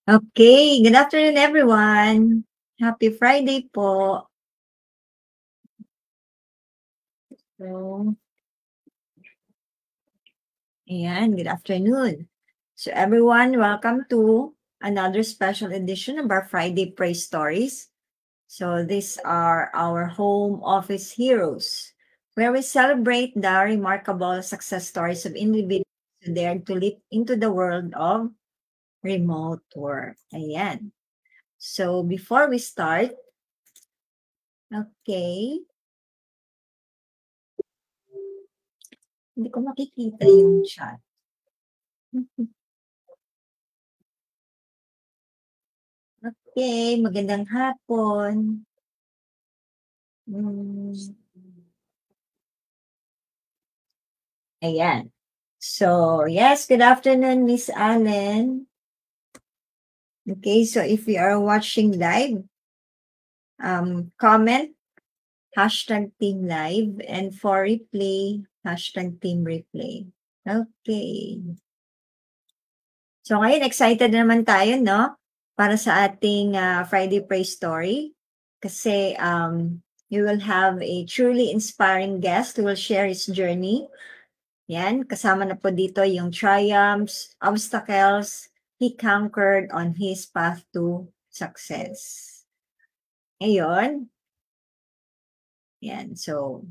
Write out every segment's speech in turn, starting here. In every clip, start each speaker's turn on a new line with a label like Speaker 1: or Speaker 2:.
Speaker 1: Okay, good afternoon everyone. Happy Friday po. So, ayan, good afternoon. So everyone, welcome to another special edition of our Friday Praise Stories. So these are our home office heroes, where we celebrate the remarkable success stories of individuals who dared to leap into the world of remote work. Ayan. So before we start, okay, hindi ko makikita yung chat. Okay, magandang hapon. Hmm, ayan. So, yes, good afternoon, Miss Allen. Okay, so if you are watching live, comment hashtag team live, and for replay, hashtag team replay. Okay. So ngayon, excited na naman tayo, no? Para sa ating Friday Praise Story. Kasi you will have a truly inspiring guest who will share his journey. Yan, kasama na po dito yung triumphs, obstacles he conquered on his path to success. Ngayon, yan, so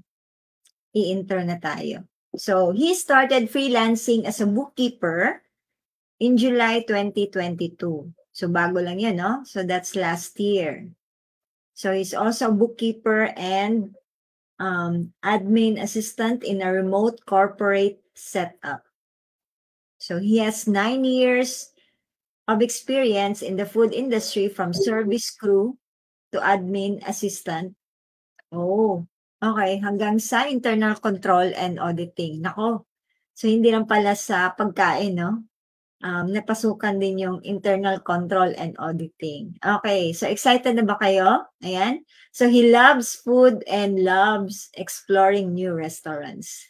Speaker 1: i-intro na tayo. So, he started freelancing as a bookkeeper in July 2022. So, bago lang yun, no? So, that's last year. So, he's also a bookkeeper and admin assistant in a remote corporate setup. So, he has 9 years of experience in the food industry from service crew to admin assistant. Oh, okay. Hanggang sa internal control and auditing. Nako, so hindi lang pala sa pagkain, no? Napasukan din yung internal control and auditing. Okay, so excited na ba kayo? Ayan. So he loves food and loves exploring new restaurants.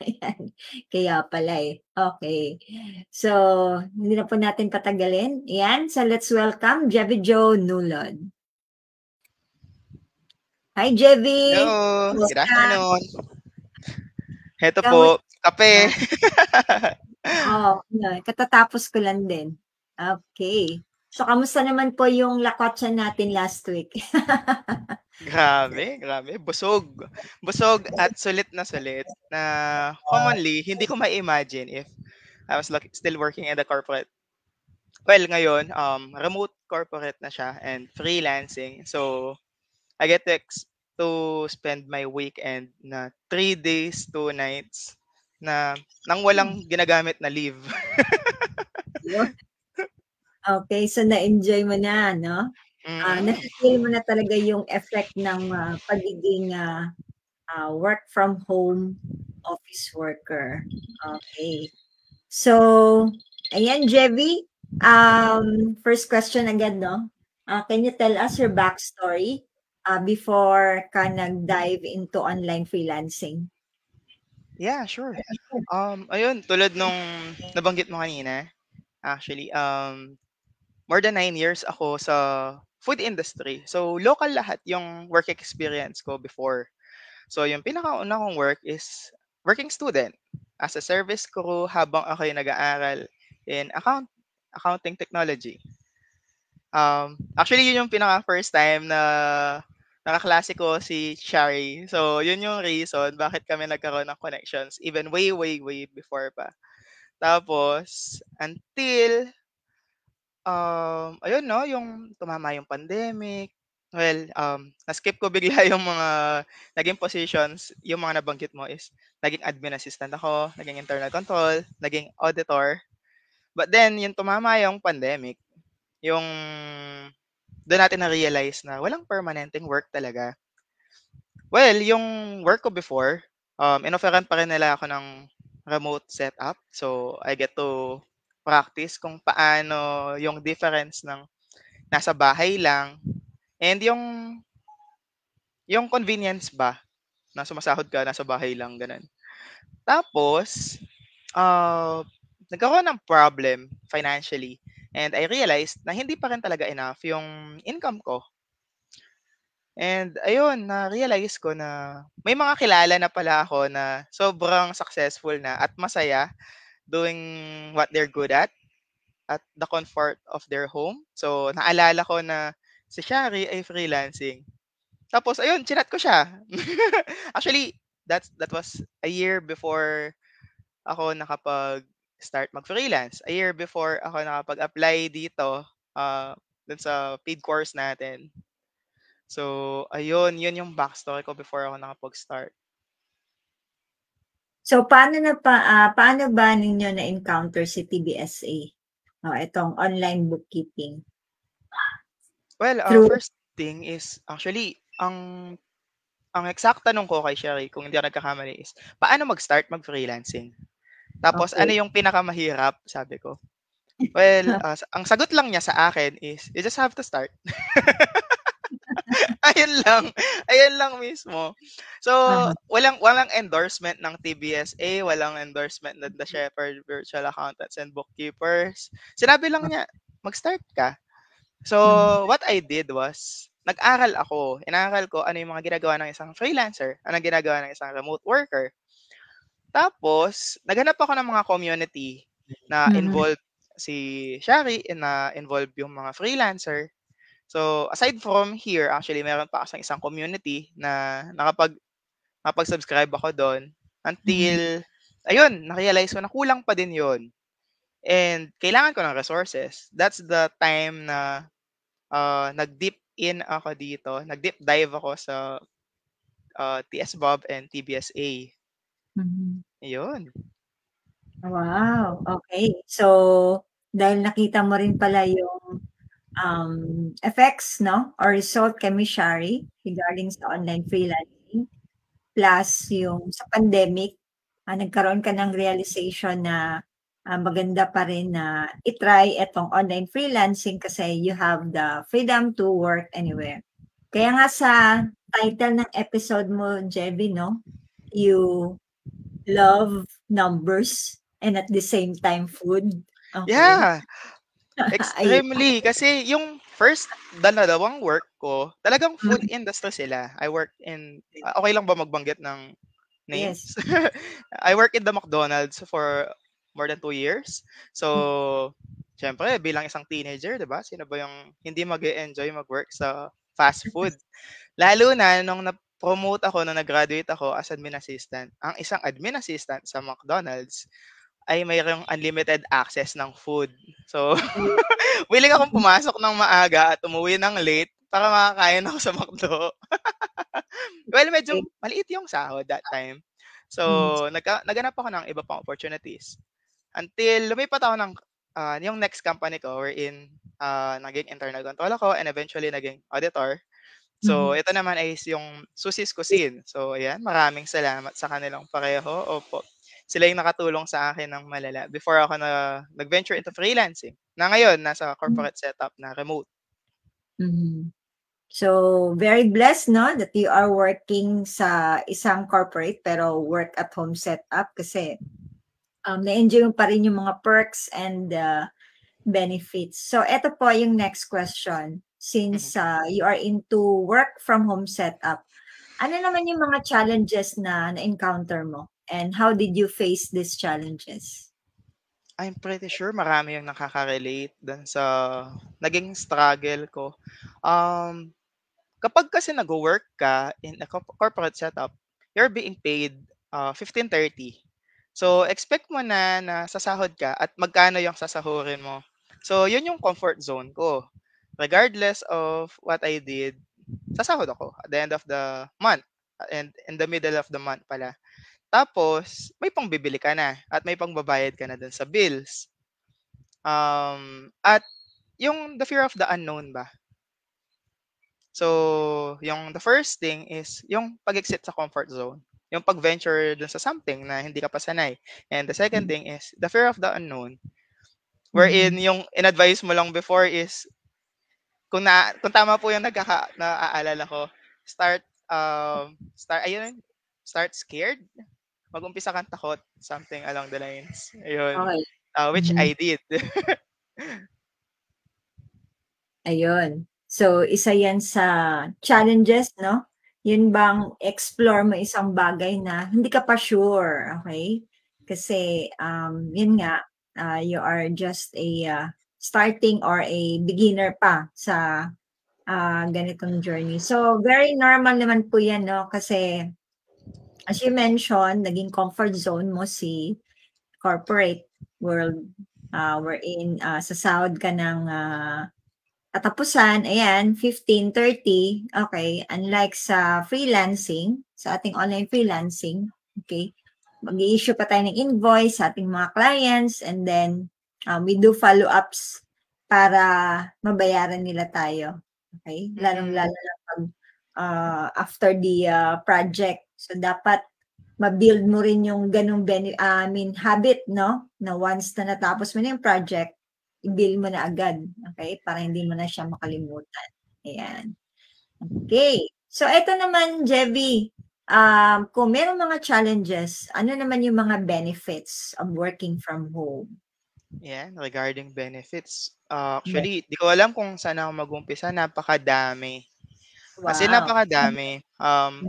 Speaker 1: Ayan. Kaya pala eh. Okay. So, hindi na po natin patagalin. Ayan. So, let's welcome Jevy Joe Nulod. Hi, Jevy!
Speaker 2: Hello, good
Speaker 1: Kumusta?
Speaker 2: afternoon. Heto
Speaker 1: Kamusta?
Speaker 2: po, kape.
Speaker 1: Oo, katatapos ko lang din. Okay. So, kamusta naman po yung lakotsa natin last week?
Speaker 2: Grabe. Busog. Busog at sulit na commonly hindi ko ma-imagine if I was still working in the corporate. Well, ngayon, remote corporate na siya and freelancing. So, I get to spend my weekend na 3 days, 2 nights na nang walang ginagamit na leave.
Speaker 1: Yun. Okay, so na-enjoy mo na, no?
Speaker 2: Mm.
Speaker 1: Nafi-feel mo na talaga yung effect ng pagiging work from home office worker. Okay. So, ayan, Jevy. First question agad, no? Can you tell us your backstory before ka nag-dive into online freelancing?
Speaker 2: Yeah, sure. Ayun, tulad nung nabanggit mo kanina, actually, more than 9 years ako sa food industry. So, local lahat yung work experience ko before. So, yung pinakauna kong work is working student as a service crew habang ako'y nag-aaral in accounting technology. Actually, yun yung pinaka first time na nakaklase ko si Shari. So, yun yung reason bakit kami nagkaroon ng connections even way before pa. Tapos, until, ayun 'no, yung tumama yung pandemic. Well, na-skip ko bigla yung mga naging positions, yung mga nabanggit mo is naging admin assistant ako, naging internal control, naging auditor. But then, yung tumama yung pandemic, yung doon natin na-realize na walang permanenteng work talaga. Well, yung work ko before, inofferan pa rin nila ako ng remote setup. So, I get to practice kung paano yung difference ng nasa bahay lang and yung convenience ba na sumasahod ka, nasa bahay lang, ganun. Tapos, nagkaroon ng problem financially And I realized na hindi pa rin talaga enough yung income ko. And ayun, na-realize ko na may mga kilala na pala ako na sobrang successful na at masaya doing what they're good at the comfort of their home. So, naalala ko na si Shari ay freelancing. Tapos ayun, chinat ko siya. Actually, that was a year before ako nakapag-start mag-freelance. A year before ako nakapag-apply dito, dun sa paid course natin. So, ayun, yun yung backstory ko before ako nakapag-start.
Speaker 1: So, paano ba ninyo na-encounter si TBSA? Itong online bookkeeping.
Speaker 2: Well,
Speaker 1: Through
Speaker 2: first thing is actually ang exact tanong ko kay Sherry, kung hindi ako nagkakamali, is paano mag-start mag-freelancing? Tapos ano
Speaker 1: Okay.
Speaker 2: yung pinakamahirap, sabi ko. Well, ang sagot lang niya sa akin is, you just have to start. Ayun lang mismo. So,
Speaker 1: Uh-huh.
Speaker 2: walang endorsement ng TBSA, walang endorsement ng The Shepherd Virtual Accountants and Bookkeepers. Sinabi lang niya, mag-start ka. So, what I did was, nag-aral ako. Inaral ko ano yung mga ginagawa ng isang freelancer, ano ginagawa ng isang remote worker. Tapos, naghanap ako ng mga community na involved si Shari, na involved yung mga freelancer. So, aside from here, actually, meron pa kasang isang community na nakapag-subscribe ako doon until, ayun, na-realize ko na kulang pa din yon. And kailangan ko ng resources. That's the time na nag-deep in ako dito, nag-deep dive ako sa TS Bob and TBSA. Ayun.
Speaker 1: Wow, okay. So, dahil nakita mo rin pala yung effects, no, or result kay Miss Shari regarding sa online freelancing, plus yung sa pandemic, nagkaroon ka ng realization na maganda pa rin na i-try itong online freelancing kasi you have the freedom to work anywhere. Kaya nga sa title ng episode mo, Jebby, no, you love numbers and at the same time food. Okay.
Speaker 2: Yeah,
Speaker 1: Ayun.
Speaker 2: extremely. Kasi yung first dalawang work ko, talagang food
Speaker 1: Mm,
Speaker 2: industry sila. I work in, okay lang ba magbanggit ng
Speaker 1: yes.
Speaker 2: names? I work in the McDonald's for more than 2 years. So, syempre, bilang isang teenager, di ba? Sino ba yung hindi mag-enjoy mag-work sa fast food? Lalo na nung na-promote ako, nung nag-graduate ako as admin assistant. Ang isang admin assistant sa McDonald's ay mayroong unlimited access ng food. So, willing akong pumasok ng maaga at umuwi ng late para makakain ako sa McDo. Well, medyo
Speaker 1: Okay.
Speaker 2: maliit yung sahod that time. So,
Speaker 1: Mm.
Speaker 2: naghanap ako ng iba pang opportunities. Until lumipat ako ng yung next company ko wherein naging internal control ako and eventually naging auditor. So,
Speaker 1: Mhm.
Speaker 2: ito naman ay yung Susie's Cuisine. So, ayan, maraming salamat sa kanilang pareho. Opo. Sila yung nakatulong sa akin ng malala before ako nag-venture into freelancing. Na ngayon, nasa corporate setup na remote.
Speaker 1: Mhm. So, very blessed, no, that you are working sa isang corporate pero work at home setup kasi na-enjoy mo pa rin yung mga perks and benefits. So, eto po yung next question.
Speaker 2: Mhm.
Speaker 1: Since you are into work from home setup, ano naman yung mga challenges na na-encounter mo? And how did you face these challenges?
Speaker 2: I'm pretty sure marami yung nakaka-relate dun sa naging struggle ko. Um, Kapag kasi nag-work ka in a corporate setup, you're being paid 15:30. So, expect mo na sasahod ka at magkano yung sasahurin mo. So, yun yung comfort zone ko. Regardless of what I did, sasahod ako at the end of the month and in the middle of the month pala. Tapos, may pangbibili ka na at may pangbabayad ka na dun sa bills. At yung the fear of the unknown ba? So, yung the first thing is yung pag-exit sa comfort zone. Yung pag-venture dun sa something na hindi ka pa sanay. And the second thing is the fear of the unknown. Wherein
Speaker 1: Mhm.
Speaker 2: yung in-advise mo lang before is kung tama po yung naaalala ko, start ayun, start scared, mag-umpisa kang takot, something along the lines. Ayun.
Speaker 1: Okay.
Speaker 2: Which
Speaker 1: Mhm.
Speaker 2: I did.
Speaker 1: Ayun. So, isa yan sa challenges, no? Yun bang explore mo isang bagay na hindi ka pa sure, okay? Kasi, yun nga, you are just a starting or a beginner pa sa ganitong journey. So, very normal naman po yan, no? Kasi, as you mentioned, naging comfort zone mo si corporate world, wherein sa sahod ka ng katapusan, ayan, 15-30, okay. Unlike sa freelancing, sa ating online freelancing, okay, mag-i-issue pa tayo ng invoice sa ating mga clients and then we do follow-ups para mabayaran nila tayo. Okay? Lalong-lalo na pag after the project. So, dapat ma-build mo rin yung ganung habit, no? Na once na natapos mo na yung project, i-bill mo na agad, okay? Para hindi mo na siya makalimutan. Ayan. Okay. So, eto naman, Jevy, kung merong mga challenges, ano naman yung mga benefits of working from home?
Speaker 2: Yan, regarding benefits.
Speaker 1: Yes.
Speaker 2: Actually, di ko alam kung saan ako mag-umpisa, napakadami. As in
Speaker 1: Wow.
Speaker 2: napakadami.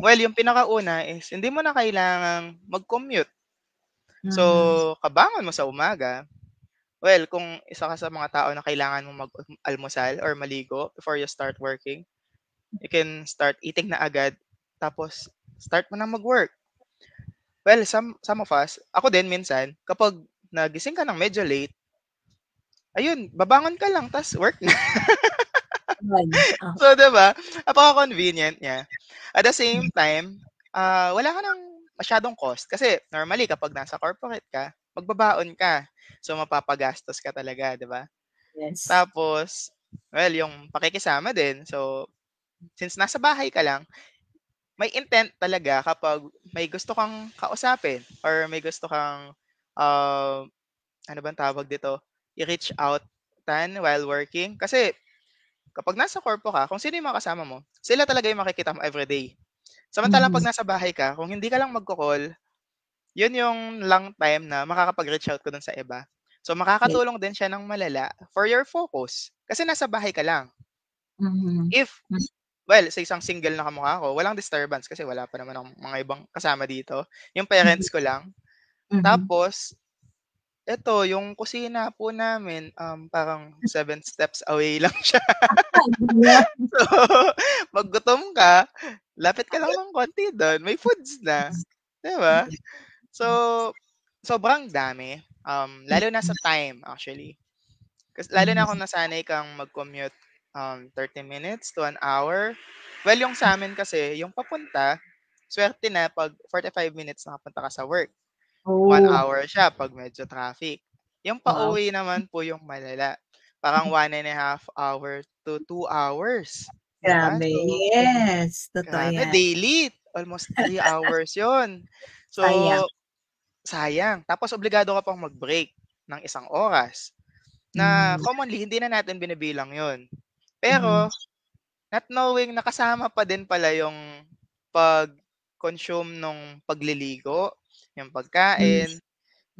Speaker 2: Well, yung pinakauna is hindi mo na kailangang mag-commute. So,
Speaker 1: Mhm.
Speaker 2: kabangon mo sa umaga. Well, kung isa ka sa mga tao na kailangan mo mag-almusal or maligo before you start working, you can start eating na agad. Tapos, start mo na mag-work. Well, some of us, ako din minsan, kapag nagising ka ng medyo late, ayun, babangon ka lang, tas work na.
Speaker 1: Yun. Oh,
Speaker 2: So, 'di ba? Napaka-convenient niya. At the same time, wala ka ng masyadong cost kasi normally kapag nasa corporate ka, magbabaon ka. So, mapapagastos ka talaga, 'di ba?
Speaker 1: yes.
Speaker 2: Tapos, well, yung pakikisama din. So, since nasa bahay ka lang, may intent talaga kapag may gusto kang kausapin or may gusto kang, uh, ano bang tawag dito, i-reach out while working. Kasi kapag nasa corpo ka, kung sino yung mga kasama mo, sila talaga yung makikita mo everyday. Samantalang
Speaker 1: Mhm.
Speaker 2: 'pag nasa bahay ka, kung hindi ka lang magko-call, yun yung lang time na makakapag-reach out ka dun sa iba. So,
Speaker 1: Yes.
Speaker 2: makakatulong din siya ng malala for your focus, kasi nasa bahay ka lang.
Speaker 1: Mhm.
Speaker 2: If well, sa isang single na kamukha ko, walang disturbance kasi wala pa naman akong mga ibang kasama dito, yung
Speaker 1: Mhm.
Speaker 2: parents ko lang.
Speaker 1: Mhm.
Speaker 2: Tapos eto, yung kusina po namin, parang 7 steps away lang siya.
Speaker 1: Yeah.
Speaker 2: So, 'pag gutom ka, lapit ka lang ng konti dun, may foods na, 'di ba? So, sobrang dami, lalo na sa time actually. Kasi lalo na kung
Speaker 1: Mhm.
Speaker 2: nasanay kang mag-commute, 30 minutes to 1 hour. Well, yung sa'min kasi, yung papunta, swerte na 'pag 45 minutes nakapunta ka sa work. one
Speaker 1: Oh,
Speaker 2: hour siya 'pag medyo traffic. Yung
Speaker 1: wow.
Speaker 2: pauwi naman po yung malala, parang 1.5 hour to 2 hours, 'di ba?
Speaker 1: Grabe,
Speaker 2: So,
Speaker 1: yes, totoo
Speaker 2: grabe
Speaker 1: yan.
Speaker 2: daily, almost 3 hours yon. So,
Speaker 1: Sayang.
Speaker 2: sayang. Tapos obligado ka pang mag-break ng 1 oras, na
Speaker 1: Mhm.
Speaker 2: commonly hindi na natin binibilang yon.
Speaker 1: Mhm.
Speaker 2: Pero not knowing na kasama pa din pala yung pag-consume nung pagliligo, yung
Speaker 1: Hmm.
Speaker 2: pagkain,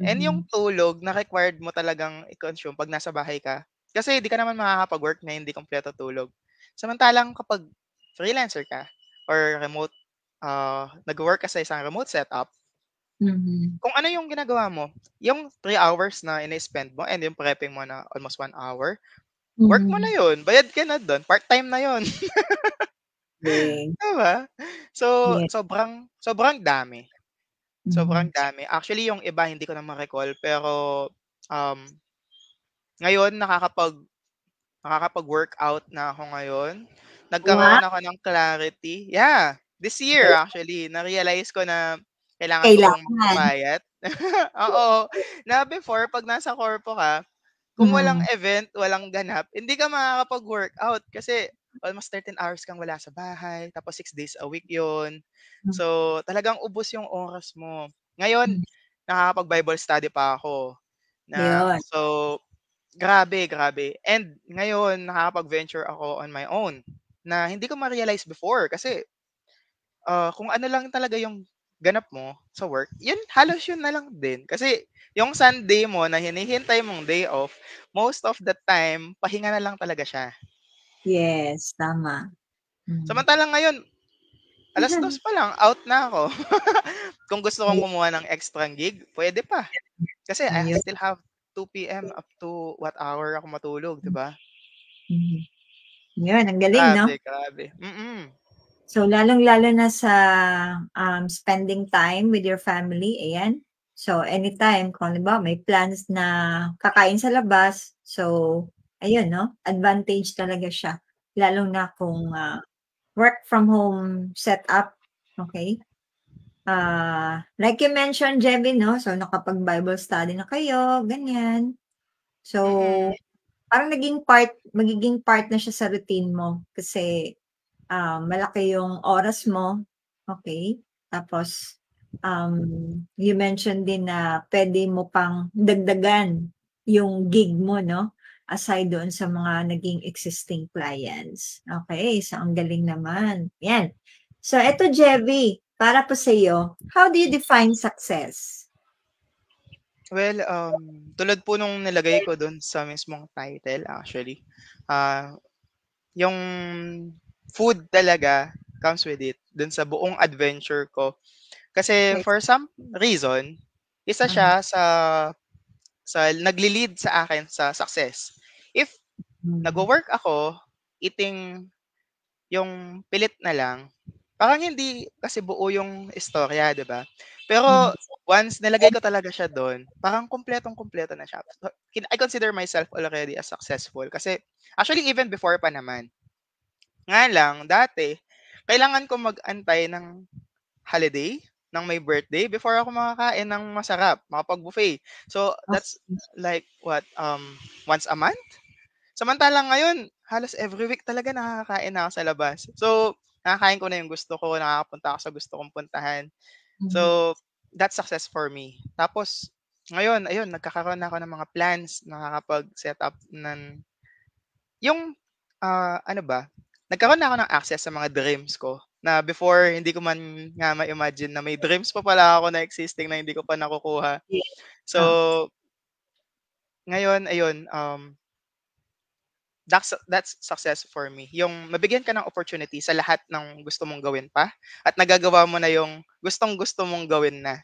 Speaker 2: and yung
Speaker 1: Mhm.
Speaker 2: tulog na required mo talagang i-consume 'pag nasa bahay ka. Kasi di ka naman makakapag-work na hindi kumpleto tulog. Samantalang kapag freelancer ka or remote, nagwo-work ka sa isang remote setup,
Speaker 1: Mhm.
Speaker 2: kung ano yung ginagawa mo, yung 3 hours na ini-spend mo and yung prepping mo na almost 1 hour, work mo na
Speaker 1: Mhm.
Speaker 2: yun, bayad ka na dun, part-time na yun,
Speaker 1: Okey.
Speaker 2: 'di ba? So,
Speaker 1: Yes.
Speaker 2: sobrang sobrang dami, sobrang
Speaker 1: Mhm.
Speaker 2: dami. Actually, yung iba hindi ko na ma-recall pero, um, ngayon nakakapag-workout na ako ngayon.
Speaker 1: Wow,
Speaker 2: Nagkaroon ako ng clarity. Yeah, this year actually na-realize ko na kailangan ko pong
Speaker 1: kailangan.
Speaker 2: magpapayat. Oo, na before 'pag nasa corpo ka, kung walang
Speaker 1: Mhm.
Speaker 2: event, walang ganap, hindi ka makakapag-workout kasi almost 13 hours kang wala sa bahay, tapos 6 days a week 'yun.
Speaker 1: Hmm.
Speaker 2: So, talagang ubos yung oras mo. Ngayon,
Speaker 1: Hmm.
Speaker 2: nakakapag-Bible study pa ako na
Speaker 1: Ayun.
Speaker 2: so grabe, grabe. And ngayon nakakapag-venture ako on my own na hindi ko ma-realize before kasi, kung ano lang talaga yung ganap mo sa work, yun halos yun na lang din. Kasi yung Sunday mo na hinihintay mong day off, most of the time pahinga na lang talaga siya.
Speaker 1: Yes, tama.
Speaker 2: Samantalang ngayon, 2:00 pa lang out na ako. Kung gusto kong kumuha ng extrang gig, pwede pa. Kasi I
Speaker 1: Ayun.
Speaker 2: still have 2 PM up to what hour ako matulog, 'di ba?
Speaker 1: Mhm. Yun, ang galing, no?
Speaker 2: Grabe, grabe.
Speaker 1: So, lalong-lalo na sa spending time with your family, ayan. So, anytime, kung halimbawa may plans na kakain sa labas, so, ayun, no? Advantage talaga siya. Lalo na kung work from home setup, okay? Like you mentioned, Jebby, no? So, nakapag-Bible study na kayo, ganyan. So,
Speaker 2: Mm.
Speaker 1: parang magiging part na siya sa routine mo kasi malaki yung oras mo, okay? Tapos, you mentioned din na pwede mo pang dagdagan yung gig mo, no? Aside doon sa mga naging existing clients. Okay, so ang galing naman. Yan. So, eto, Jevy, para po sa iyo, how do you define success?
Speaker 2: Well, tulad po nung nilagay ko dun sa mismong title actually, yung food talaga comes with it dun sa buong adventure ko. Kasi
Speaker 1: Okay.
Speaker 2: for some reason, isa
Speaker 1: Mhm.
Speaker 2: siya sa nagli-lead sa akin sa success. If
Speaker 1: Mm.
Speaker 2: nagwo-work ako, eating yung pilit na lang, parang hindi kasi buo yung istorya, 'di ba?
Speaker 1: Mhm.
Speaker 2: Pero once nilagay ko talaga siya dun, parang kumpletong-kumpleto na siya. I consider myself already as successful kasi actually even before pa naman. Nga lang dati, kailangan ko mag-antay ng holiday, ng may birthday before ako makakain ng masarap, makapag-buffet. So that's like what, once a month? Samantalang ngayon, halos every week talaga nakakakain na ako sa labas. So, nakakain ko na yung gusto ko, nakakapunta ako sa gusto kong puntahan.
Speaker 1: Mhm.
Speaker 2: So, that's success for me. Tapos, ngayon, ayun, nagkakaroon na ako ng mga plans, nakakapag-set up ng, yung, ano ba, nagkaroon na ako ng access sa mga dreams ko na before hindi ko man nga ma-imagine na may dreams pa pala ako na existing na hindi ko pa nakukuha.
Speaker 1: Yeah.
Speaker 2: So,
Speaker 1: Oh.
Speaker 2: ngayon, ayun, that's success for me. Yung mabigyan ka ng opportunity sa lahat ng gusto mong gawin pa at nagagawa mo na yung gustong-gusto mong gawin na.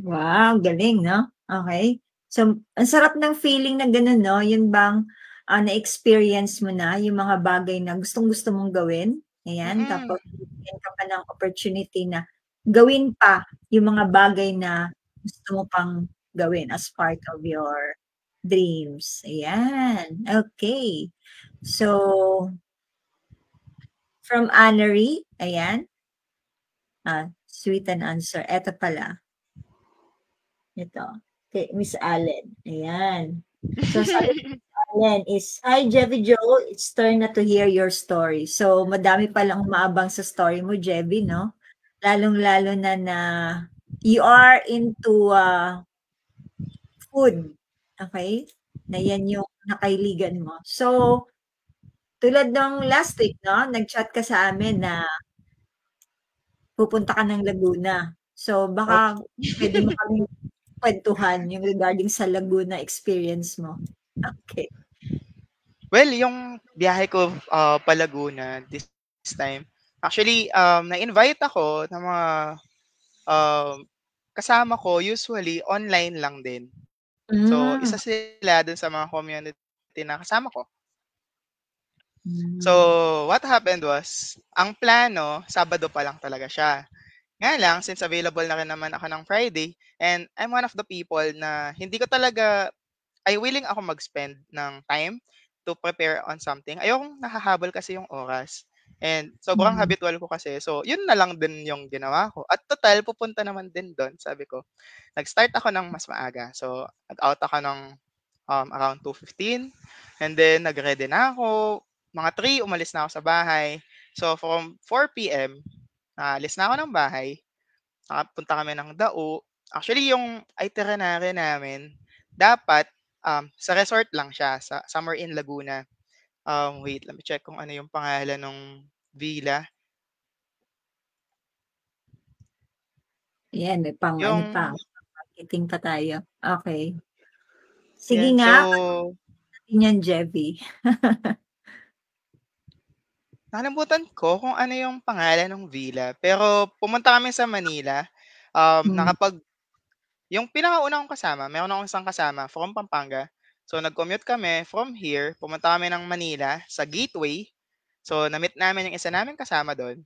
Speaker 1: Wow, galing 'no? Okay. So, ang sarap ng feeling na gano'n 'no, yun bang, na-experience mo na yung mga bagay na gustong-gusto mong gawin, ayan,
Speaker 2: Mm.
Speaker 1: tapos binigyan ka pa ng opportunity na gawin pa yung mga bagay na gusto mo pang gawin as part of your dreams, ayan, okay. So, from Annery, ayan, sweet an answer. Eto pala. Ito, kay Miss Allen, ayan. So, sabi ni Miss Allen is, "Hi, Jevy Joel, it's turn na to hear your story." So, madami palang umaabang sa story mo, Jevy, 'no? Lalong-lalo na you are into, food, okay? Na 'yan yung nakailigan mo. So, tulad ng last week 'no, nag-chat ka sa amin na pupunta ka ng Laguna. So, baka
Speaker 2: Opo.
Speaker 1: puwede mo kaming kuwentuhan yung regarding sa Laguna experience mo. Okay.
Speaker 2: Well, yung biyahe ko, pa Laguna this time, actually, na-invite ako ng mga, um, kasama ko usually online lang din. So,
Speaker 1: Hmm.
Speaker 2: isa sila dun sa mga community na kasama ko. So,
Speaker 1: Hmm.
Speaker 2: what happened was, ang plano, Sabado pa lang talaga siya. Nga lang, since available na rin naman ako ng Friday, and I'm one of the people na hindi ko talaga, ay willing ako mag-spend ng time to prepare on something. Ayokong nahahabol kasi yung oras. And sobrang
Speaker 1: Hmm.
Speaker 2: habitual ko kasi. So, yun na lang din yung ginawa ko. At total, pupunta naman din doon. Sabi ko, nag-start ako ng mas maaga. So, nag-out ako ng around 2:15. And then, nag-ready na ako. Mga 3, umalis na ako sa bahay. So, from 4 PM, alis na ako ng bahay. Nakapunta kami ng Dao. Actually, yung itinerary namin, dapat sa resort lang siya, sa somewhere in Laguna. Wait, let me check kung ano yung pangalan ng villa.
Speaker 1: Ayan, may pang ano pa,
Speaker 2: Yung,
Speaker 1: marketing pa tayo. Okey. Sige
Speaker 2: yan.
Speaker 1: nga,
Speaker 2: So,
Speaker 1: natin yan, Jevy.
Speaker 2: Nakalimutan ko kung ano yung pangalan ng villa, pero pumunta kami sa Manila,
Speaker 1: Hmm,
Speaker 2: yung pinakauna kong kasama, meron akong isang kasama from Pampanga. So, nag-commute kami from here, pumunta kami ng Manila sa Gateway. So, na-meet namin yung isa naming kasama do'n.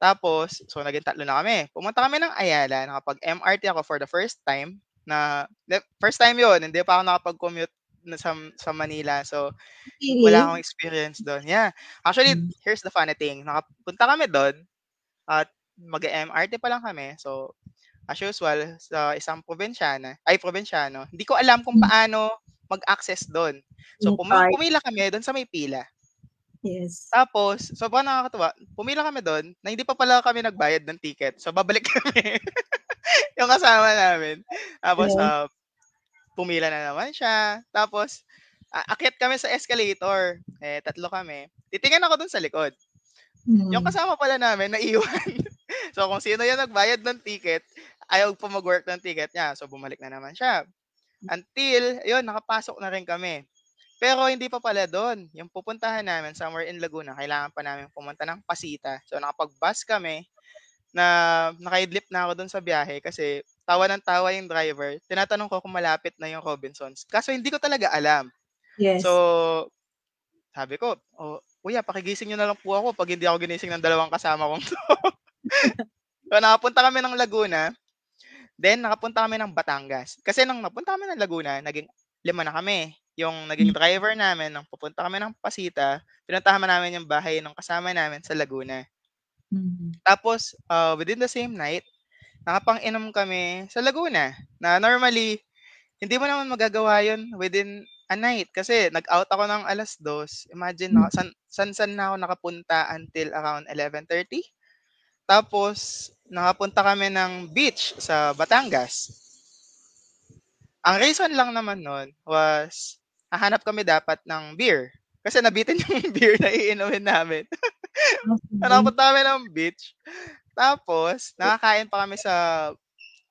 Speaker 2: Tapos, so naging 3 na kami. Pumunta kami ng Ayala, nakapag-MRT ako for the first time first time 'yun, hindi pa ako nakapag-commute na sa Manila. So, wala
Speaker 1: really?
Speaker 2: akong experience do'n, yeah. Actually,
Speaker 1: Hmm,
Speaker 2: here's the funny thing, nakapunta kami do'n at mag-e-MRT pa lang kami. So, as usual sa isang probinsyano, hindi ko alam kung
Speaker 1: hmm,
Speaker 2: paano mag-access do'n. So,
Speaker 1: yung card,
Speaker 2: pumila kami do'n sa may pila.
Speaker 1: yes.
Speaker 2: Tapos sobrang nakakatuwa, pumila kami do'n na hindi pa pala kami nagbayad ng ticket. So, babalik kami, yung kasama namin. Tapos,
Speaker 1: Yes.
Speaker 2: pumila na naman siya. Tapos, akyat kami sa escalator, eh, 3 kami. Titingin ako do'n sa likod, yung
Speaker 1: Hmm,
Speaker 2: kasama pala namin naiwan. So, kung sino yung nagbayad ng ticket, ayaw pa mag-work ng ticket niya. So, bumalik na naman siya. Until ayun, nakapasok na rin kami. Pero hindi pa pala do'n, yung pupuntahan namin somewhere in Laguna, kailangan pa namin pumunta ng Pasita. So, nakapag-bus kami na nakaidlip na ako do'n sa biyahe kasi tawa ng tawa yung driver. Tinatanong ko kung malapit na yung Robinsons, kaso hindi ko talaga alam. So,
Speaker 1: yes.
Speaker 2: sabi ko, "Oh, kuya pakigising niyo na lang po ako 'pag hindi ako ginising ng dalawang kasama kong 'to." So, nakapunta kami ng Laguna, then nakapunta kami ng Batangas. Kasi nung napunta kami ng Laguna, naging 5 na kami. Yung naging
Speaker 1: Hmm,
Speaker 2: driver namin nung pupunta kami ng Pasita, pinuntahan namin yung bahay ng kasama namin sa Laguna.
Speaker 1: mhm.
Speaker 2: Tapos, within the same night, nakapang-inom kami sa Laguna na normally hindi mo naman magagawa yun within a night kasi nag-out ako ng 2:00. Imagine
Speaker 1: Hmm.
Speaker 2: san-san na ako nakapunta until around 11:30. Tapos nakapunta kami ng beach sa Batangas. Ang reason lang naman nun was hahanap kami dapat ng beer, kasi nabitin yung beer na iinumin namin.
Speaker 1: Okey.
Speaker 2: Nakapunta kami ng beach, tapos nakakain pa kami sa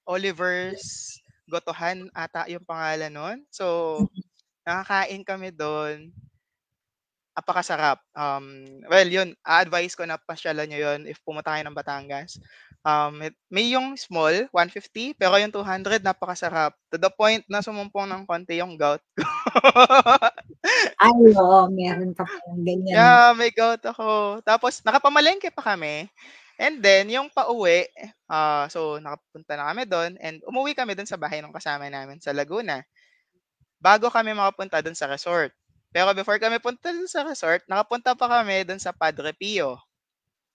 Speaker 2: Oliver's Gotohan ata yung pangalan nun. So, nakakain kami dun, napakasarap. Well yun, a-advice ko na pasyalan niyo yun if pumunta kayo ng Batangas. May yung small, 150, pero yung 200 napakasarap. To the point na sumumpong ng konti yung gout ko.
Speaker 1: Ay, oo, meron ka palang ganyan 'no?
Speaker 2: Yeah, may gout ako. Tapos nakapamalengke pa kami, and then yung pauwi, so nakapunta na kami dun and umuwi kami dun sa bahay ng kasama namin sa Laguna, bago kami makapunta dun sa resort. Pero before kami punta dun sa resort, nakapunta pa kami dun sa Padre Pio.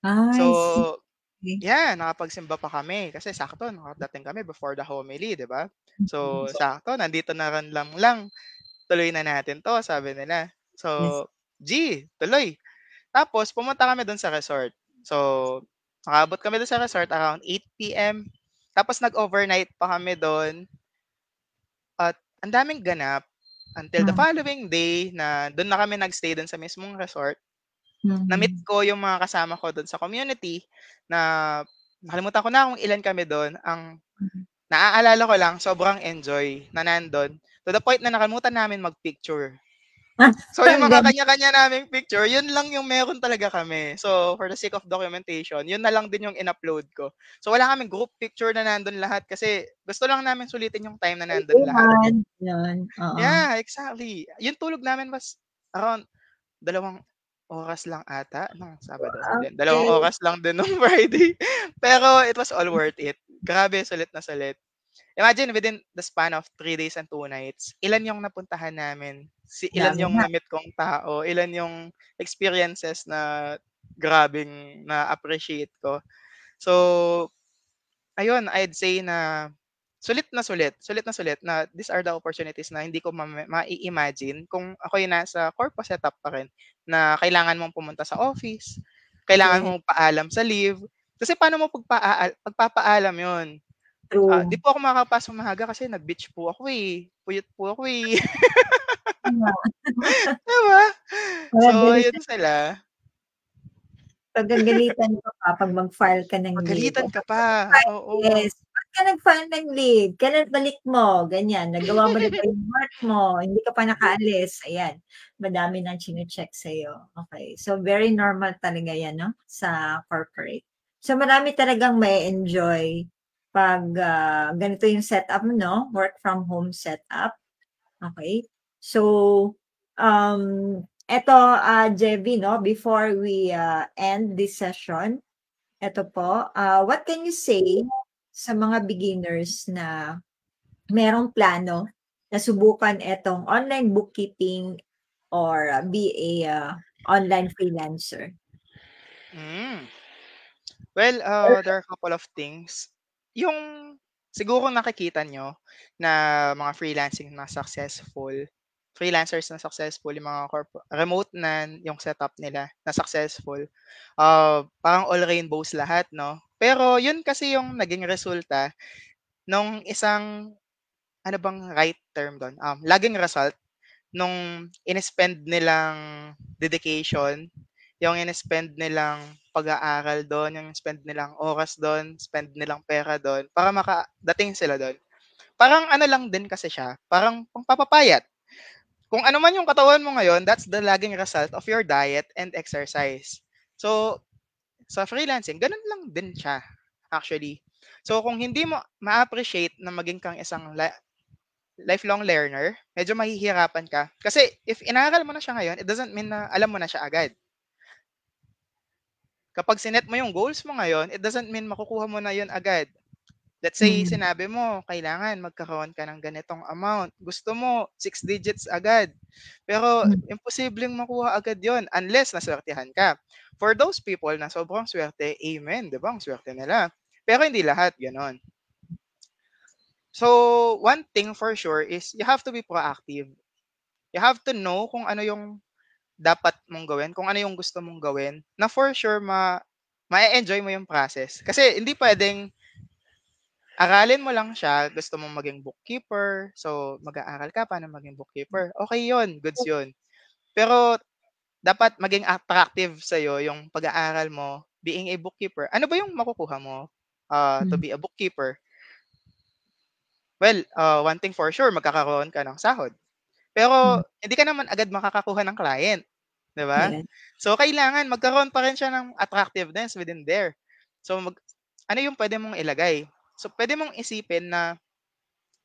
Speaker 1: Ay,
Speaker 2: So,
Speaker 1: sige.
Speaker 2: yeah, nakapagsimba pa kami kasi sakto nakadating kami before the homily, 'di ba?
Speaker 1: Mm.
Speaker 2: So, sakto nandito na rin lang, tuloy na natin 'to, sabi nila.
Speaker 1: Yes.
Speaker 2: So, tuloy. Tapos pumunta kami dun sa resort. So, nakaabot kami dun sa resort around 8 PM. Tapos nag-overnight pa kami dun at ang daming ganap until the
Speaker 1: Hmm,
Speaker 2: following day na dun na kami nag-stay dun sa mismong resort. Na-meet
Speaker 1: mhm.
Speaker 2: ko yung mga kasama ko dun sa community na nakalimutan ko na kung ilan kami dun. Ang
Speaker 1: Mhm.
Speaker 2: naaalala ko lang sobrang enjoy na nandun to the point na nakalimutan namin mag-picture.
Speaker 1: Ah,
Speaker 2: So, yung mga
Speaker 1: gano'n.
Speaker 2: kanya-kanya naming picture, yun lang yung meron talaga kami. So, for the sake of documentation, yun na lang din yung in-upload ko. So, wala kaming group picture na nandun lahat kasi gusto lang namin sulitin yung time na nandun lahat.
Speaker 1: Kwentuhan, gano'n, oo.
Speaker 2: Yeah, exactly. Yung tulog namin was around 2 oras lang ata nung Sabado. Then 2
Speaker 1: Okey.
Speaker 2: oras lang din nung Friday. Pero it was all worth it. Grabe, sulit na sulit. Imagine within the span of 3 days and 2 nights, ilan yung napuntahan namin, ilan
Speaker 1: Dami
Speaker 2: yung
Speaker 1: nga.
Speaker 2: na-meet kong tao, ilan yung experiences na grabeng na-appreciate ko. So, ayun, I'd say na sulit na sulit na these are the opportunities na hindi ko mai-imagine kung ako'y nasa corpo setup pa rin, na kailangan mong pumunta sa office, kailangan
Speaker 1: Yes,
Speaker 2: mong magpaalam sa leave. Kasi paano mo pagpapaalam yun? 'Di
Speaker 1: true.
Speaker 2: po ako makakapasok maaga kasi nag-beach po ako, eh, puyat po ako, eh,
Speaker 1: Tama.
Speaker 2: 'di ba? So, ayun
Speaker 1: Pagagalitan
Speaker 2: sila,
Speaker 1: pagagalitan ka pa 'pag mag-file ka ng leave.
Speaker 2: pagalitan ka pa, oo.
Speaker 1: Yes, ka nag-file ng leave? Kailan balik mo? Ganyan. Nagawa mo na ba yung work mo? Hindi ka pa nakaalis. Ayan. Madami nang chine-check sa'yo. Okay. So, very normal talaga yan, no? Sa corporate. So, marami talagang may enjoy pag ganito yung setup mo, no? Work from home setup. Okay. So, eto, Jevi, no? Before we end this session, eto po, what can you say sa mga beginners na merong plano na subukan etong online bookkeeping or be a online freelancer?
Speaker 2: Hmm. Well, there are a couple of things. Yung siguro nakikita nyo na mga freelancers na successful, yung mga remote na yung setup nila na successful. Parang all rainbows lahat, no? Pero yun kasi yung naging resulta nung isang, ano bang right term doon? Laging result nung in-spend nilang dedication, yung in-spend nilang pag-aaral do'n, yung spend nilang oras do'n, spend nilang pera do'n para makadating sila do'n. Parang ano lang din kasi siya, parang pangpapapayat. Kung ano man yung katawan mo ngayon, that's the laging result of your diet and exercise. So, sa freelancing, ganun lang din siya, actually. So, kung hindi mo ma-appreciate na maging kang isang lifelong learner, medyo mahihirapan ka. Kasi if inaral mo na siya ngayon, it doesn't mean na alam mo na siya agad. Kapag sinet mo yung goals mo ngayon, it doesn't mean makukuha mo na yun agad. Let's say,
Speaker 1: Mm.
Speaker 2: sinabi mo, kailangan magkaroon ka ng ganitong amount. Gusto mo, 6 digits agad. Pero,
Speaker 1: Mm.
Speaker 2: imposibleng makuha agad yon unless naswertihan ka. For those people na sobrang swerte, amen, di ba? Ang swerte nila. Pero hindi lahat, ganon. So, one thing for sure is you have to be proactive. You have to know kung ano yung dapat mong gawin, kung ano yung gusto mong gawin, na for sure ma-enjoy mo yung process. Kasi hindi pwedeng aralin mo lang siya, gusto mong maging bookkeeper, so mag-aaral ka paano maging bookkeeper. Okay yun, goods yun. Pero dapat maging attractive sa'yo yung pag-aaral mo, being a bookkeeper. Ano ba yung makukuha mo to
Speaker 1: Mm.
Speaker 2: be a bookkeeper? Well, one thing for sure, magkakaroon ka ng sahod.
Speaker 1: Mm.
Speaker 2: Pero hindi ka naman agad makakakuha ng client, 'di ba?
Speaker 1: Yes.
Speaker 2: So kailangan magkaroon pa rin siya ng attractiveness within there. So ano yung pwede mong ilagay? So pwede mong isipin na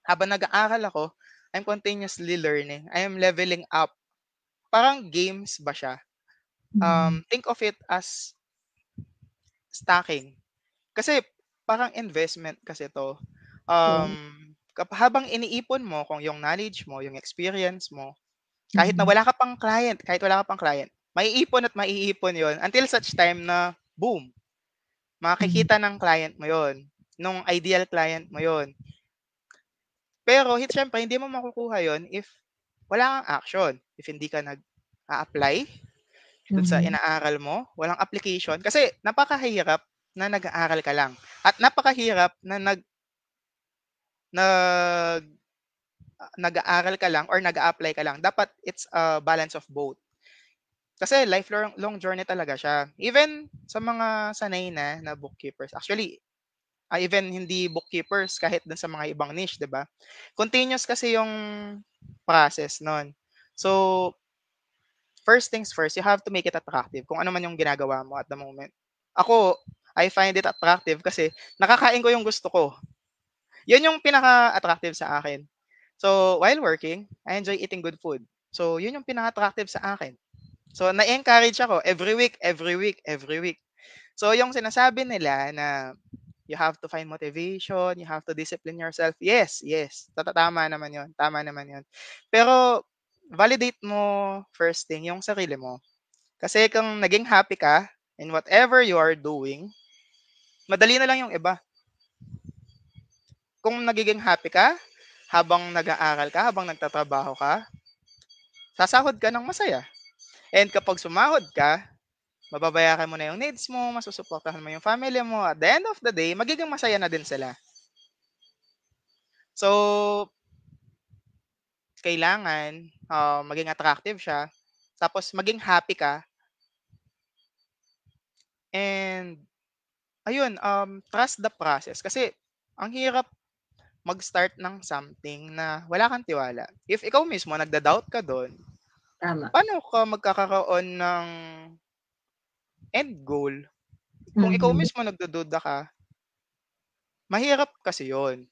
Speaker 2: habang nag-aaral ako, I'm continuously learning. I am leveling up. Parang games ba siya?
Speaker 1: Mm.
Speaker 2: Think of it as stacking. Kasi parang investment kasi 'to.
Speaker 1: Okay.
Speaker 2: Habang iniipon mo kung yung knowledge mo, yung experience mo, kahit na
Speaker 1: Mm.
Speaker 2: wala ka pang client, maiipon at maiipon 'yon until such time na boom,
Speaker 1: Mm.
Speaker 2: makikita ng client mo 'yon, nung ideal client mo 'yon. Pero siyempre hindi mo makukuha 'yon if wala kang action, if hindi ka nag-a-apply dun sa
Speaker 1: Mhm.
Speaker 2: inaaral mo, walang application kasi napakahirap na nag-aaral ka lang at napakahirap na nag nag-aaral ka lang or nag-a-apply ka lang. Dapat it's a balance of both. Kasi lifelong long journey talaga siya. Even sa mga sanay na bookkeepers. Actually, even hindi bookkeepers, kahit dun sa mga ibang niche, 'di ba? Continuous kasi yung process nun. So, first things first, you have to make it attractive kung ano man yung ginagawa mo at the moment. Ako, I find it attractive kasi nakakain ko yung gusto ko. Yun yung pinaka-attractive sa akin. So, while working, I enjoy eating good food. So, yun yung pinaka-attractive sa akin. So, na-encourage ako every week, every week, every week. So, yung sinasabi nila na you have to find motivation, you have to discipline yourself. Yes, yes. Tama naman yun. Tama naman yun. Pero, validate mo first thing yung sarili mo. Kasi kung naging happy ka in whatever you are doing, madali na lang yung iba. Kung nagiging happy ka, habang nag-aaral ka, habang nagtatrabaho ka, sasahod ka ng masaya. And kapag sumahod ka, mababayaran mo na yung needs mo, masusuportahan mo yung family mo. At the end of the day, magiging masaya na din sila. So, kailangan maging attractive siya. Tapos, maging happy ka. And, ayun, trust the process. Kasi, ang hirap mag-start ng something na wala kang tiwala. If ikaw mismo nagda-doubt ka dun,
Speaker 1: Tama.
Speaker 2: paano ka magkakaroon ng end goal? Kung ikaw
Speaker 1: Mhm.
Speaker 2: mismo nagdududa ka, mahirap kasi yun.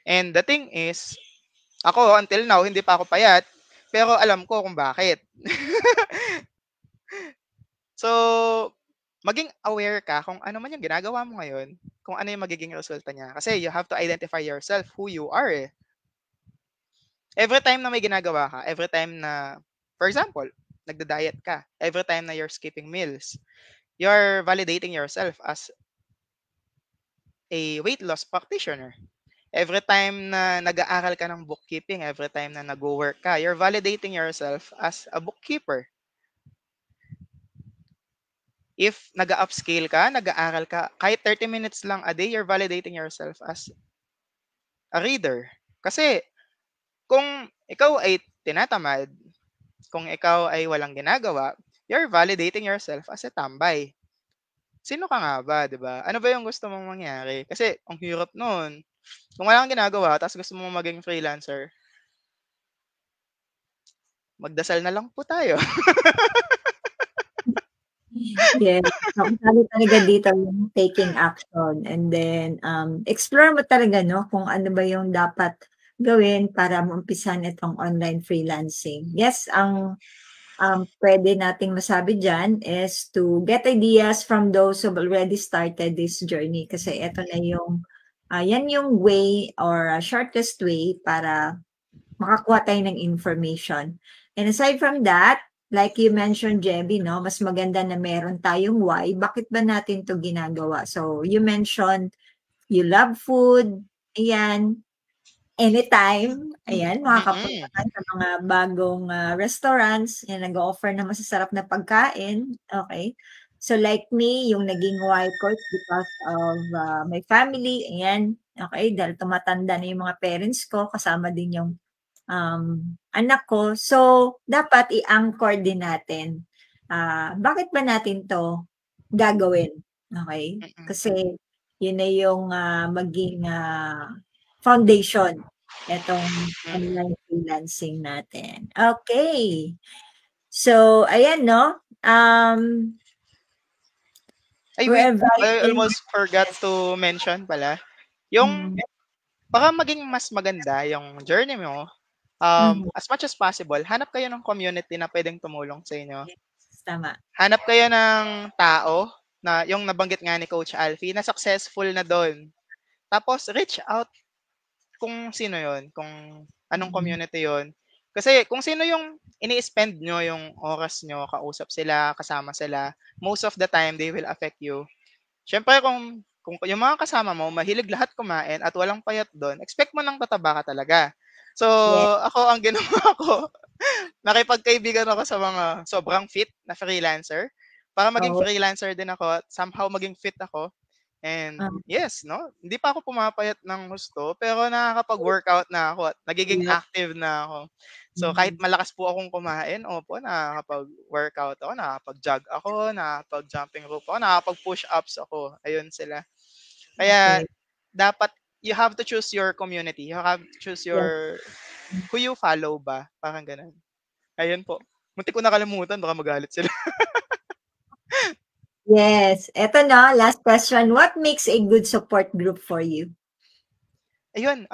Speaker 2: And the thing is, ako until now hindi pa ako payat, pero alam ko kung bakit. So, maging aware ka kung ano man yung ginagawa mo ngayon, kung ano yung magiging resulta niya. Kasi you have to identify yourself, who you are eh. Every time na may ginagawa ka, every time na, for example, nagda-diet ka, every time na you're skipping meals, you're validating yourself as a weight loss practitioner. Every time na nag-aaral ka ng bookkeeping, every time na nag-work ka, you're validating yourself as a bookkeeper. If nag-upscale ka, nag-aaral ka, kahit 30 minutes lang a day, you're validating yourself as a reader. Kasi kung ikaw ay tinatamad, kung ikaw ay walang ginagawa, you're validating yourself as a tambay. Sino ka nga ba, 'di ba? Ano ba yung gusto mong mangyari? Kasi ang hirap nun. Kung wala kang ginagawa tapos gusto mong maging freelancer, magdasal na lang po tayo.
Speaker 1: Yes. Ang sabi talaga dito yung taking action and then, explore mo talaga 'no, kung ano ba yung dapat gawin para maumpisahan itong online freelancing. Yes, ang puwede nating masabi diyan is to get ideas from those who've already started this journey kasi eto na yung, 'yan yung way or shortest way para makakuha tayo ng information. And aside from that, like you mentioned, Jebby, 'no, mas maganda na meron tayong why, bakit ba natin 'to ginagawa? So, you mentioned you love food, ayan. Anytime, ayan, makakapunta
Speaker 2: Mm.
Speaker 1: ka sa mga bagong, restaurants na nag-o-offer ng masasarap na pagkain, okey. So, like me, yung naging why ko is because of, my family, ayan, okey, dahil tumatanda na yung mga parents ko, kasama din yung, anak ko. So, dapat i-anchor din natin, bakit ba natin 'to gagawin, okey?
Speaker 2: Mm.
Speaker 1: Kasi yun na yung, maging, foundation nitong
Speaker 2: Mm.
Speaker 1: online freelancing natin. Okay. So, ayan 'no,
Speaker 2: Ay
Speaker 1: we're
Speaker 2: wait, I
Speaker 1: inviting
Speaker 2: almost forgot
Speaker 1: yes,
Speaker 2: to mention pala, yung
Speaker 1: hmm,
Speaker 2: para maging mas maganda yung journey mo,
Speaker 1: mhm,
Speaker 2: as much as possible, hanap kayo ng community na puwedeng tumulong sa inyo.
Speaker 1: yes, tama.
Speaker 2: Hanap kayo ng tao na yung nabanggit nga ni Coach Alfie na successful na dun. Tapos reach out kung sino yon, kung anong
Speaker 1: Mm,
Speaker 2: community yon. Kasi kung sino yung ini-spend nyo yung oras nyo, kausap sila, kasama sila, most of the time they will affect you. Siyempre kung yung mga kasama mo mahilig lahat kumain at walang payat dun, expect mo ng tataba ka talaga. So,
Speaker 1: yes,
Speaker 2: ako ang ginawa ko, nakipagkaibigan ako sa mga sobrang fit na freelancer para maging
Speaker 1: oo,
Speaker 2: freelancer din ako at somehow maging fit ako. And
Speaker 1: um,
Speaker 2: yes, 'no, hindi pa ako pumapayat ng husto pero nakakapag-workout na ako at nagiging
Speaker 1: yes,
Speaker 2: active na ako. So, kahit
Speaker 1: mhm,
Speaker 2: malakas po akong kumain, opo, nakakapag-workout ako, nakakapag-jog ako, nakakapag-jumping rope ako, nakakapag-push ups ako, ayun sila. Kaya
Speaker 1: okey,
Speaker 2: dapat you have to choose your community, you have to choose
Speaker 1: yes.
Speaker 2: your who you follow ba, parang gano'n. Ayun po, muntik ko nakalimutan baka magalit sila.
Speaker 1: Yes, eto 'no, last question, what makes a good support group for you?
Speaker 2: Ayun,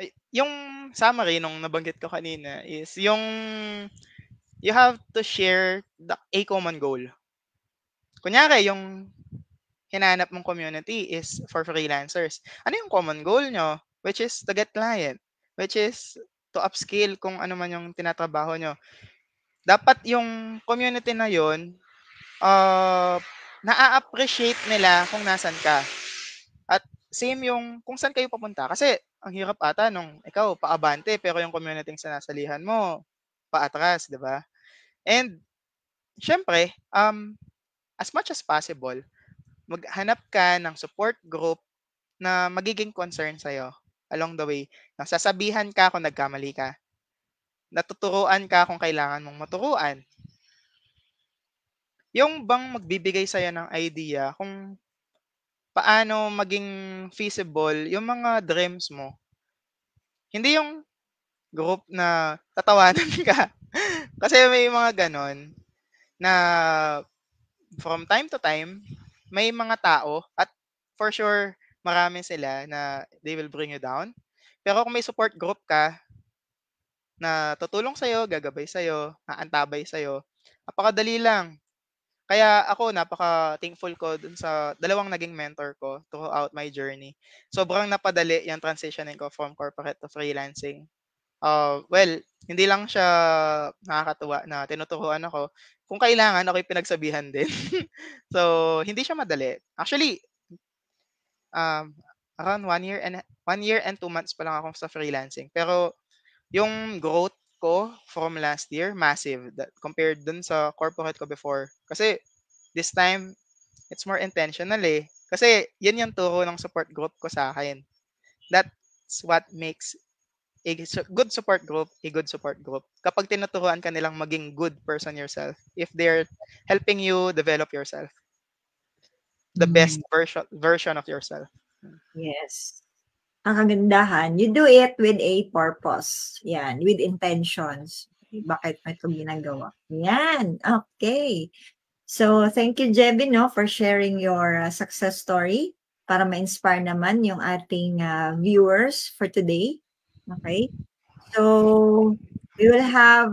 Speaker 2: ay yung summary nung nabanggit ko kanina is yung you have to share a common goal. Kunyari yung hinanap mong community is for freelancers. Ano yung common goal nyo? Which is to get client, which is to upskill kung ano man yung tinatrabaho nyo. Dapat yung community na yun, naa-appreciate nila kung nasan ka. At same yung kung saan kayo papunta. Kasi ang hirap ata nung ikaw paabante pero yung community yung sinasalihan mo paatras, di ba? And syempre, as much as possible, maghanap ka ng support group na magiging concern sa'yo along the way. Nasasabihan ka kung nagkamali ka. Natuturuan ka kung kailangan mong maturuan. Yung bang magbibigay sa'yo ng idea kung paano maging feasible yung mga dreams mo. Hindi yung group na tatawanan ka. Kasi may mga ganon na from time to time, may mga tao at for sure marami sila na they will bring you down. Pero kung may support group ka na tutulong sa'yo, gagabay sa'yo, aantabay sa'yo, napakadali lang. Kaya ako napaka-thankful ko dun sa dalawang naging mentor ko throughout my journey. Sobrang napadali yung transitioning ko from corporate to freelancing. Well, hindi lang siya nakakatuwa na tinuturuan ako. Kung kailangan, ako'y pinagsabihan din. So, hindi siya madali. Actually, um, around 1 year and 2 months pa lang ako sa freelancing. Pero yung growth ko from last year, massive compared dun sa corporate ko before. Kasi this time, it's more intentional eh. Kasi yan yung turo ng support group ko sa akin. That's what makes a good support group a good support group. Kapag tinuturuan ka nilang maging good person yourself, if they're helping you develop yourself, the best version of yourself.
Speaker 1: Yes. Ang kagandahan, you do it with a purpose. Yan, with intentions. Bakit mo ito ginagawa? Yan, okay. So, thank you, Jebby, no, for sharing your success story para ma-inspire naman yung ating viewers for today. Okay? So, we will have,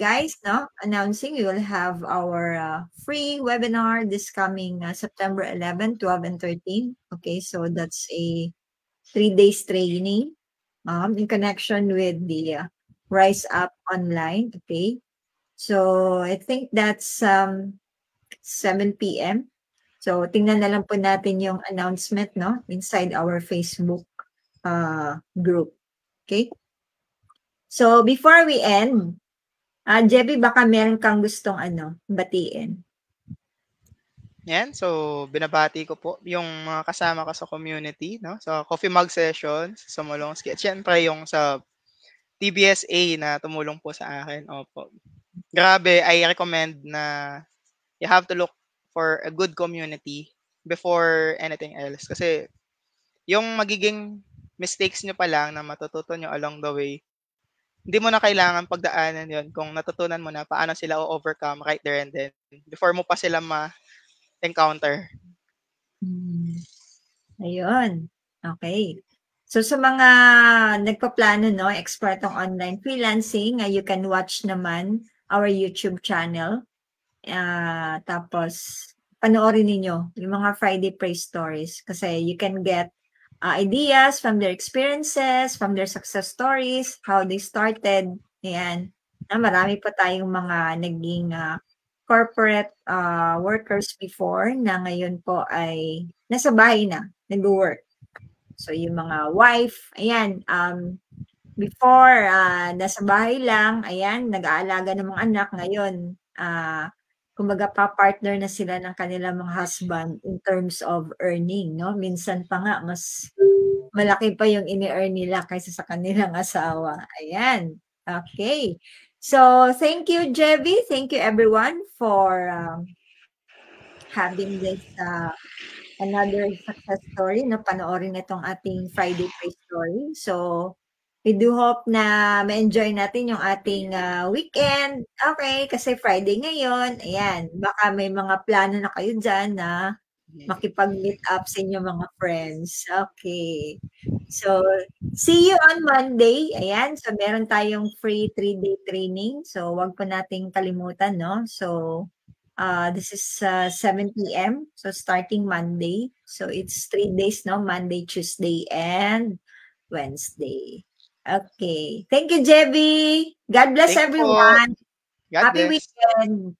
Speaker 1: guys, no, announcing we will have our free webinar this coming September 11, 12, and 13. Okay, so that's a 3 days training in connection with the Rise Up Online. Okay, so I think that's 7 p.m. So, tingnan na lang po natin yung announcement, no, inside our Facebook group. Okay? So, before we end, Jebby, baka meron kang gustong batiin.
Speaker 2: Yan, so binabati ko po yung mga kasama ko sa community, no? Sa Coffee Mug Sessions, sa Molongski, at syempre yung sa TBSA na tumulong po sa akin. Opo. Grabe, I recommend na you have to look for a good community before anything else. Kasi yung magiging mistakes nyo pa lang na matututo nyo along the way, hindi mo na kailangan pagdaanan yon kung natutunan mo na paano sila o-overcome right there and then before mo pa sila ma-encounter.
Speaker 1: Ayun. Okay. So, sa mga nagpaplano, no, expertong online freelancing, you can watch naman our YouTube channel. Tapos, panoorin ninyo yung mga Friday Praise Stories kasi you can get ideas from their experiences, from their success stories, how they started. Ayan. Marami pa tayong mga naging corporate workers before na ngayon po ay nasa bahay na, nag-work. So, yung mga wife, ayan, before, nasa bahay lang, ayan, nag-aalaga ng mga anak. Ngayon, kumbaga pa-partner na sila ng kanilang mga husband in terms of earning, no? Minsan pa nga, mas malaki pa yung ini-earn nila kaysa sa kanilang asawa. Ayan. Okay. So, thank you, Jebby. Thank you, everyone, for having this another success story na panoorin itong ating Friday Praise Story. So, we do hope na ma-enjoy natin yung ating weekend. Okay, kasi Friday ngayon. Ayan, baka may mga plano na kayo dyan na makipag-meet up sa inyo mga friends. Okay. So, see you on Monday. Ayan, so meron tayong free 3-day training. So, wag po nating kalimutan, no? So, this is 7 p.m. So, starting Monday. So, it's 3 days, no? Monday, Tuesday, and Wednesday. Okay. Thank you, Jebby. God bless everyone.
Speaker 2: God
Speaker 1: Happy
Speaker 2: bless.
Speaker 1: weekend.